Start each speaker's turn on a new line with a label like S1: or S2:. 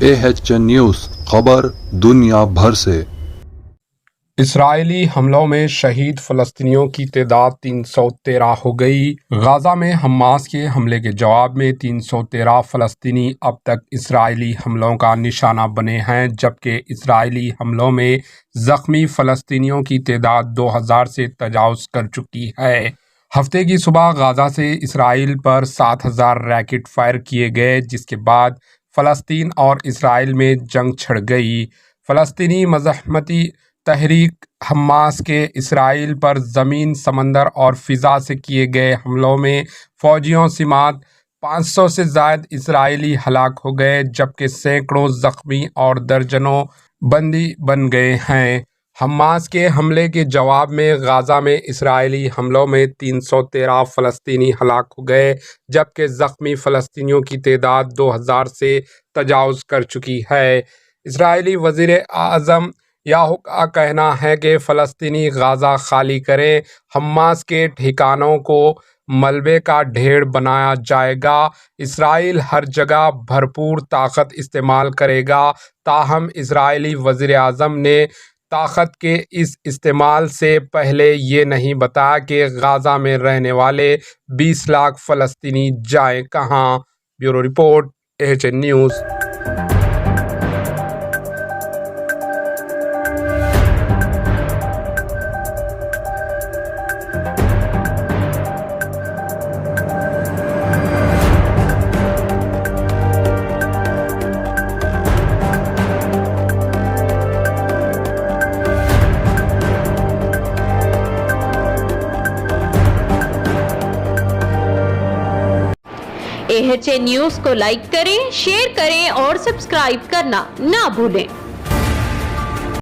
S1: AHN news خبر دنیا بھر سے۔
S2: اسرائیلی حملوں میں شہید فلسطینیوں کی تعداد 313 ہو گئی۔ غزہ میں حماس کے حملے کے جواب میں 313 فلسطینی اب تک اسرائیلی حملوں کا نشانہ بنے ہیں، جبکہ اسرائیلی حملوں میں زخمی فلسطینیوں کی تعداد 2000 سے تجاوز کر چکی ہے۔ ہفتے کی صبح غزہ سے اسرائیل پر 7000 راکٹ فائر کیے گئے، جس کے بعد فلسطین اور اسرائیل میں جنگ چھڑ گئی۔ فلسطینی مزاحمتی تحریک حماس کے اسرائیل پر زمین، سمندر اور فضا سے کیے گئے حملوں میں فوجیوں سمیت 500 سے زائد اسرائیلی ہلاک ہو گئے، جبکہ سینکڑوں زخمی اور درجنوں بندی بن گئے ہیں۔ حماس کے حملے کے جواب میں غزہ میں اسرائیلی حملوں میں 313 فلسطینی ہلاک ہو گئے، جبکہ زخمی فلسطینیوں کی تعداد 2000 سے تجاوز کر چکی ہے۔ اسرائیلی وزیر اعظم یاہو کا کہنا ہے کہ فلسطینی غزہ خالی کریں، حماس کے ٹھکانوں کو ملبے کا ڈھیر بنایا جائے گا۔ اسرائیل ہر جگہ بھرپور طاقت استعمال کرے گا، تاہم اسرائیلی وزیر اعظم نے طاقت کے اس استعمال سے پہلے یہ نہیں بتایا کہ غزہ میں رہنے والے 20 لاکھ فلسطینی جائیں کہاں۔ Bureau report, AHN news.
S3: AHN news کو لائک کریں، شیئر کریں اور سبسکرائب کرنا نہ بھولیں۔